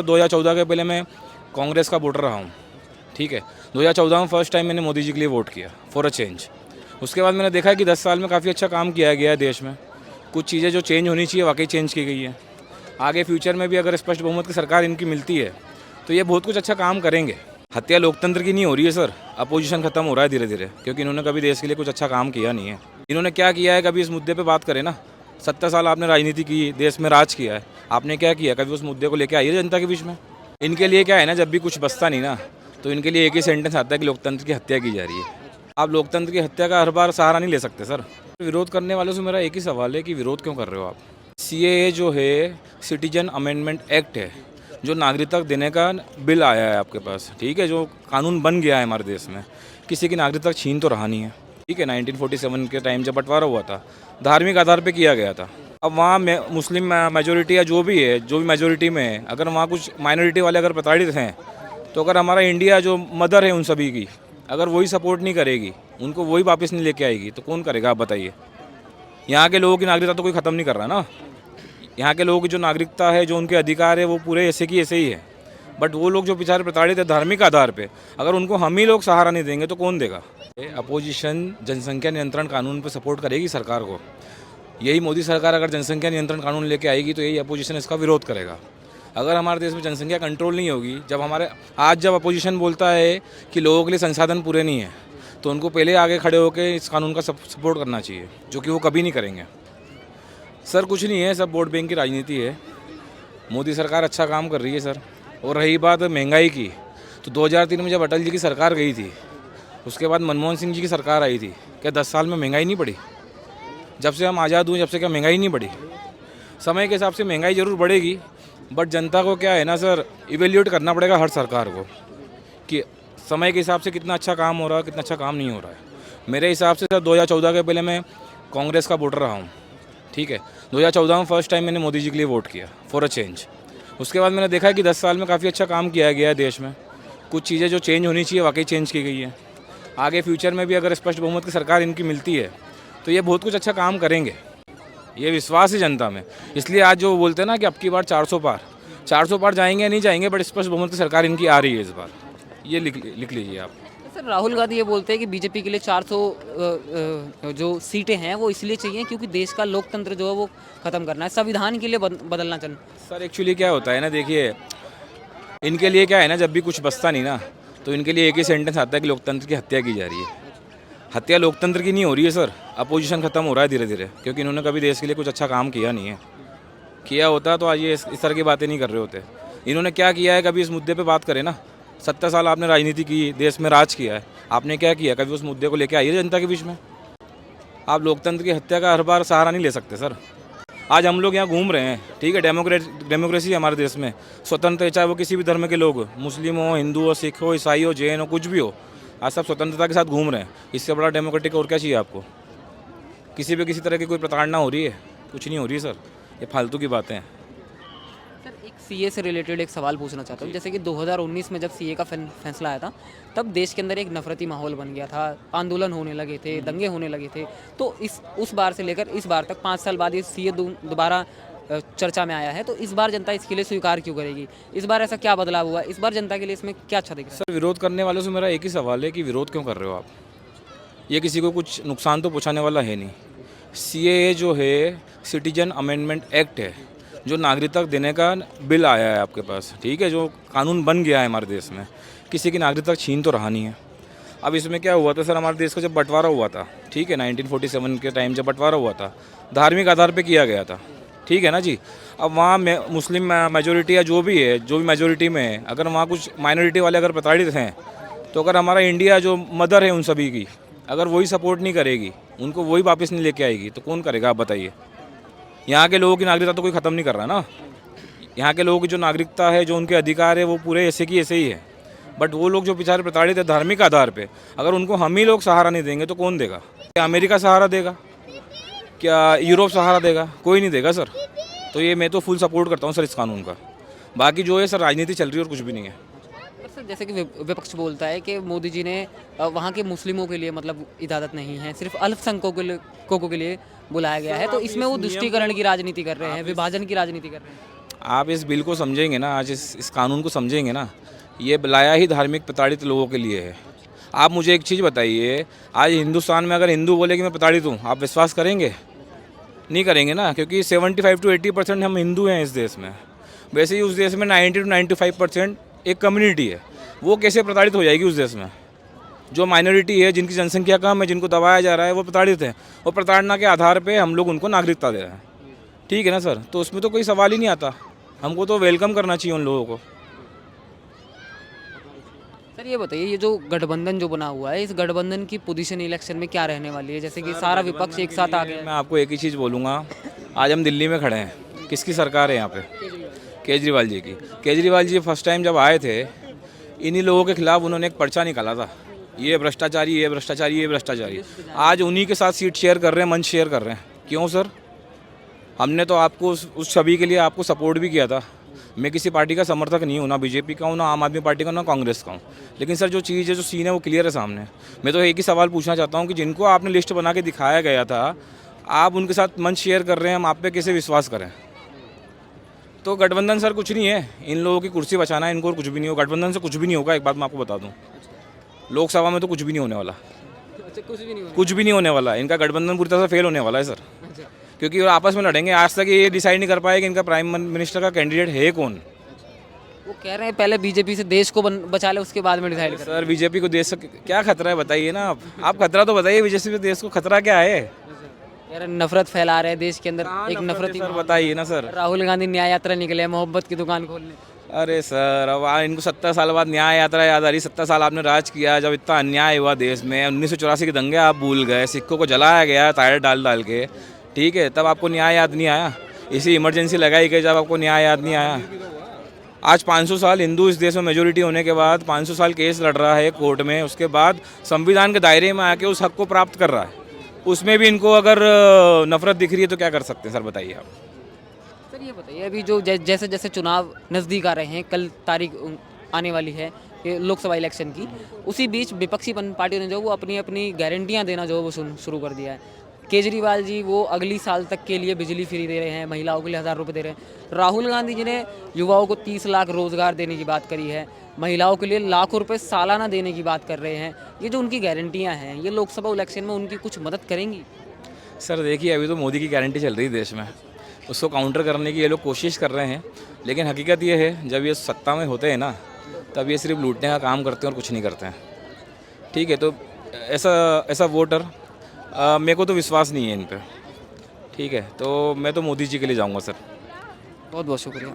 2014 के पहले मैं कांग्रेस का वोटर रहा हूँ, ठीक है। 2014 में फर्स्ट टाइम मैंने मोदी जी के लिए वोट किया फॉर अ चेंज। उसके बाद मैंने देखा कि 10 साल में काफ़ी अच्छा काम किया गया है देश में। कुछ चीज़ें जो चेंज होनी चाहिए वाकई चेंज की गई है। आगे फ्यूचर में भी अगर स्पष्ट बहुमत की सरकार इनकी मिलती है तो ये बहुत कुछ अच्छा काम करेंगे। हत्या लोकतंत्र की नहीं हो रही है सर, अपोजिशन खत्म हो रहा है धीरे धीरे, क्योंकि इन्होंने कभी देश के लिए कुछ अच्छा काम किया नहीं है। इन्होंने क्या किया है, कभी इस मुद्दे पे बात करें ना। 70 साल आपने राजनीति की, देश में राज किया है, आपने क्या किया, कभी उस मुद्दे को लेकर आइए जनता के बीच में। इनके लिए क्या है ना, जब भी कुछ बचता नहीं ना तो इनके लिए एक ही सेंटेंस आता है कि लोकतंत्र की हत्या की जा रही है। आप लोकतंत्र की हत्या का हर बार सहारा नहीं ले सकते सर। विरोध करने वालों से मेरा एक ही सवाल है कि विरोध क्यों कर रहे हो आप। सीएए जो है सिटीजन अमेंडमेंट एक्ट है, जो नागरिकता देने का बिल आया है आपके पास, ठीक है, जो कानून बन गया है हमारे देश में। किसी की नागरिकता छीन तो रहा नहीं है, ठीक है। 1947 के टाइम जब बंटवारा हुआ था धार्मिक आधार पे किया गया था। अब वहाँ मुस्लिम मेजोरिटी या जो भी है, जो भी मेजोरिटी में है, अगर वहाँ कुछ माइनॉरिटी वाले अगर प्रताड़ित हैं तो अगर हमारा इंडिया जो मदर है उन सभी की, अगर वही सपोर्ट नहीं करेगी, उनको वही वापस नहीं लेके आएगी, तो कौन करेगा आप बताइए। यहाँ के लोगों की नागरिकता तो कोई ख़त्म नहीं कर रहा ना। यहाँ के लोगों की जो नागरिकता है, जो उनके अधिकार है, वो पूरे ऐसे की ऐसे ही है। बट वो लोग जो बेचारे प्रताड़ित है धार्मिक आधार पे, अगर उनको हम ही लोग सहारा नहीं देंगे तो कौन देगा। अपोजिशन जनसंख्या नियंत्रण कानून पे सपोर्ट करेगी सरकार को। यही मोदी सरकार अगर जनसंख्या नियंत्रण कानून लेके आएगी तो यही अपोजिशन इसका विरोध करेगा। अगर हमारे देश में जनसंख्या कंट्रोल नहीं होगी, जब अपोजिशन बोलता है कि लोगों के लिए संसाधन पूरे नहीं है, तो उनको पहले आगे खड़े होकर इस कानून का सपोर्ट करना चाहिए, जो कि वो कभी नहीं करेंगे। सर कुछ नहीं है, सब वोट बैंक की राजनीति है। मोदी सरकार अच्छा काम कर रही है सर। और रही बात महंगाई की, तो 2003 में जब अटल जी की सरकार गई थी, उसके बाद मनमोहन सिंह जी की सरकार आई थी, क्या 10 साल में महंगाई नहीं बढ़ी? जब से हम आज़ाद हुए जब से क्या महंगाई नहीं बढ़ी? समय के हिसाब से महंगाई ज़रूर बढ़ेगी, बट जनता को क्या है ना सर, इवेल्यूएट करना पड़ेगा हर सरकार को कि समय के हिसाब से कितना अच्छा काम हो रहा है, कितना अच्छा काम नहीं हो रहा है। मेरे हिसाब से सर 2014 के पहले मैं कांग्रेस का वोटर रहा हूँ, ठीक है। 2014 में फर्स्ट टाइम मैंने मोदी जी के लिए वोट किया फॉर अ चेंज। उसके बाद मैंने देखा कि 10 साल में काफ़ी अच्छा काम किया गया है देश में। कुछ चीज़ें जो चेंज होनी चाहिए वाकई चेंज की गई है। आगे फ्यूचर में भी अगर स्पष्ट बहुमत की सरकार इनकी मिलती है तो ये बहुत कुछ अच्छा काम करेंगे, ये विश्वास है जनता में। इसलिए आज जो बोलते हैं ना कि अब की बार 400 पार जाएंगे या नहीं जाएंगे, बट स्पष्ट बहुमत की सरकार इनकी आ रही है इस बार। ये लिख लीजिए आप। सर राहुल गांधी ये बोलते हैं कि बीजेपी के लिए 400 जो सीटें हैं वो इसलिए चाहिए क्योंकि देश का लोकतंत्र जो है वो ख़त्म करना है, संविधान के लिए बदलना चाहिए। सर एक्चुअली क्या होता है ना, देखिए इनके लिए क्या है ना, जब भी कुछ बचता नहीं ना तो इनके लिए एक ही सेंटेंस आता है कि लोकतंत्र की हत्या की जा रही है। हत्या लोकतंत्र की नहीं हो रही है सर, अपोजिशन खत्म हो रहा है धीरे धीरे, क्योंकि इन्होंने कभी देश के लिए कुछ अच्छा काम किया नहीं है। किया होता तो आज ये इस तरह की बातें नहीं कर रहे होते। इन्होंने क्या किया है, कभी इस मुद्दे पे बात करें ना। 70 साल आपने राजनीति की, देश में राज किया है, आपने क्या किया, कभी उस मुद्दे को लेकर आइए जनता के बीच में। आप लोकतंत्र की हत्या का हर बार सहारा नहीं ले सकते सर। आज हम लोग यहाँ घूम रहे हैं, ठीक है, डेमोक्रेसी है हमारे देश में, स्वतंत्र है, चाहे वो किसी भी धर्म के लोग, मुस्लिम हो, हिंदू हो, सिख हो, ईसाई हो, जैन हो, कुछ भी हो, आज सब स्वतंत्रता के साथ घूम रहे हैं। इससे बड़ा डेमोक्रेटिक और क्या चाहिए आपको। किसी पे किसी तरह की कोई प्रताड़ना हो रही है? कुछ नहीं हो रही है सर, ये फालतू की बातें हैं। सर एक सीए से रिलेटेड एक सवाल पूछना चाहता हूँ। जैसे कि 2019 में जब सीए का फैसला आया था तब देश के अंदर एक नफरती माहौल बन गया था, आंदोलन होने लगे थे, दंगे होने लगे थे। तो उस बार से लेकर इस बार तक 5 साल बाद ये सीए दोबारा चर्चा में आया है, तो इस बार जनता इसके लिए स्वीकार क्यों करेगी? इस बार ऐसा क्या बदलाव हुआ? इस बार जनता के लिए इसमें क्या अच्छा दिखा? सर विरोध करने वालों से मेरा एक ही सवाल है कि विरोध क्यों कर रहे हो आप। ये किसी को कुछ नुकसान तो पहुँचाने वाला है नहीं। सीएए जो है सिटीजन अमेंडमेंट एक्ट है, जो नागरिकता देने का बिल आया है आपके पास, ठीक है, जो कानून बन गया है हमारे देश में। किसी की नागरिकता छीन तो रहा नहीं है। अब इसमें क्या हुआ था सर, हमारे देश का जब बंटवारा हुआ था, ठीक है, 1947 के टाइम जब बंटवारा हुआ था धार्मिक आधार पे किया गया था, ठीक है ना जी। अब वहाँ मुस्लिम मेजोरिटी या जो भी है, जो भी मेजोरिटी में है, अगर वहाँ कुछ माइनॉरिटी वाले अगर प्रताड़ित हैं तो अगर हमारा इंडिया जो मदर है उन सभी की, अगर वही सपोर्ट नहीं करेगी, उनको वही वापस नहीं लेके आएगी, तो कौन करेगा आप बताइए। यहाँ के लोगों की नागरिकता तो कोई ख़त्म नहीं कर रहा ना। यहाँ के लोगों की जो नागरिकता है, जो उनके अधिकार है, वो पूरे ऐसे की ऐसे ही है। बट वो लोग जो बेचारे प्रताड़ित है धार्मिक आधार पे, अगर उनको हम ही लोग सहारा नहीं देंगे तो कौन देगा? क्या अमेरिका सहारा देगा? क्या यूरोप सहारा देगा? कोई नहीं देगा सर। तो ये मैं तो फुल सपोर्ट करता हूँ सर इस कानून का। बाकी जो है सर राजनीति चल रही है और कुछ भी नहीं है। सर जैसे कि विपक्ष बोलता है कि मोदी जी ने वहाँ के मुस्लिमों के लिए मतलब इजाज़त नहीं है, सिर्फ अल्पसंख्यकों के लिए बुलाया गया है, तो इसमें वो तुष्टीकरण की राजनीति कर रहे हैं, विभाजन की राजनीति कर रहे हैं। आप इस बिल को समझेंगे ना, आज इस कानून को समझेंगे ना, ये लाया ही धार्मिक प्रताड़ित लोगों के लिए है। आप मुझे एक चीज़ बताइए, आज हिंदुस्तान में अगर हिंदू बोले कि मैं प्रताड़ित हूँ, आप विश्वास करेंगे? नहीं करेंगे ना, क्योंकि 75 to 80% हम हिंदू हैं इस देश में। वैसे ही उस देश में 90 to 95% एक कम्युनिटी है, वो कैसे प्रताड़ित हो जाएगी उस देश में? जो माइनॉरिटी है, जिनकी जनसंख्या कम है, जिनको दबाया जा रहा है, वो प्रताड़ित हैं, और प्रताड़ना के आधार पे हम लोग उनको नागरिकता दे रहे हैं। ठीक है ना सर? तो उसमें तो कोई सवाल ही नहीं आता। हमको तो वेलकम करना चाहिए उन लोगों को। सर ये बताइए, ये जो गठबंधन जो बना हुआ है, इस गठबंधन की पोजीशन इलेक्शन में क्या रहने वाली है? जैसे कि सारा विपक्ष एक साथ आ गया मैं आपको एक ही चीज़ बोलूँगा, आज हम दिल्ली में खड़े हैं, किसकी सरकार है यहाँ पे? केजरीवाल जी की। केजरीवाल जी फर्स्ट टाइम जब आए थे, इन्हीं लोगों के खिलाफ उन्होंने एक पर्चा निकाला था, ये भ्रष्टाचारी, ये भ्रष्टाचारी, ये भ्रष्टाचारी। आज उन्हीं के साथ सीट शेयर कर रहे हैं, मंच शेयर कर रहे हैं। क्यों सर? हमने तो आपको उस छवि के लिए आपको सपोर्ट भी किया था। मैं किसी पार्टी का समर्थक नहीं हूँ, ना बीजेपी का हूँ, ना आम आदमी पार्टी का, ना कांग्रेस का हूँ। लेकिन सर जो चीज़ है, जो सीन है, वो क्लियर है सामने। मैं तो एक ही सवाल पूछना चाहता हूँ कि जिनको आपने लिस्ट बना के दिखाया गया था, आप उनके साथ मंच शेयर कर रहे हैं, हम आप पे कैसे विश्वास करें? तो गठबंधन सर कुछ नहीं है, इन लोगों की कुर्सी बचाना है, इनको और कुछ भी नहीं होगा। गठबंधन से कुछ भी नहीं होगा, एक बात मैं आपको बता दूँ, लोकसभा में तो कुछ भी नहीं होने वाला, अच्छा, कुछ भी नहीं कुछ भी नहीं होने वाला। इनका गठबंधन पूरी तरह से फेल होने वाला है सर, क्योंकि वो आपस में लड़ेंगे। आज तक ये डिसाइड नहीं कर पाए कि इनका प्राइम मिनिस्टर का कैंडिडेट है कौन। वो कह रहे हैं पहले बीजेपी से देश को बचा ले, उसके बाद में डिसाइड करें। सर बीजेपी को देश से क्या खतरा है बताइए ना आप खतरा तो बताइए, बीजेपी से देश को खतरा क्या है? कह रहे हैं नफरत फैला रहे हैं देश के अंदर, एक नफरती सर बताइए ना सर। राहुल गांधी न्याय यात्रा निकले, मोहब्बत की दुकान खोलने। अरे सर, अब इनको 70 साल बाद न्याय यात्रा याद आ रही। 70 साल आपने राज किया, जब इतना अन्याय हुआ देश में, 1984 के दंगे आप भूल गए, सिक्कों को जलाया गया टायर डाल डाल के, ठीक है, तब आपको न्याय याद नहीं आया? इसी इमरजेंसी लगाई गई जब आपको न्याय याद नहीं आया? आज 500 साल हिंदू इस देश में मेजोरिटी होने के बाद 500 साल केस लड़ रहा है कोर्ट में, उसके बाद संविधान के दायरे में आके उस हक को प्राप्त कर रहा है, उसमें भी इनको अगर नफरत दिख रही है तो क्या कर सकते हैं सर, बताइए आप। सर ये बताइए, अभी जो जैसे जैसे चुनाव नज़दीक आ रहे हैं, कल तारीख आने वाली है ये लोकसभा इलेक्शन की, उसी बीच विपक्षी पार्टियों ने जो वो अपनी अपनी गारंटियां देना जो वो शुरू कर दिया है। केजरीवाल जी वो अगली साल तक के लिए बिजली फ्री दे रहे हैं, महिलाओं के लिए 1000 रुपये दे रहे हैं। राहुल गांधी जी ने युवाओं को 30 लाख रोजगार देने की बात करी है, महिलाओं के लिए लाखों रुपए सालाना देने की बात कर रहे हैं। ये जो उनकी गारंटियाँ हैं, ये लोकसभा इलेक्शन में उनकी कुछ मदद करेंगी? सर देखिए, अभी तो मोदी की गारंटी चल रही है देश में, उसको काउंटर करने की ये लोग कोशिश कर रहे हैं, लेकिन हकीकत ये है जब ये सत्ता में होते हैं ना, तब ये सिर्फ लूटने का काम करते हैं और कुछ नहीं करते हैं। ठीक है, तो ऐसा वोटर मेरे को तो विश्वास नहीं है इन पे। ठीक है, तो मैं तो मोदी जी के लिए जाऊँगा सर। बहुत बहुत शुक्रिया।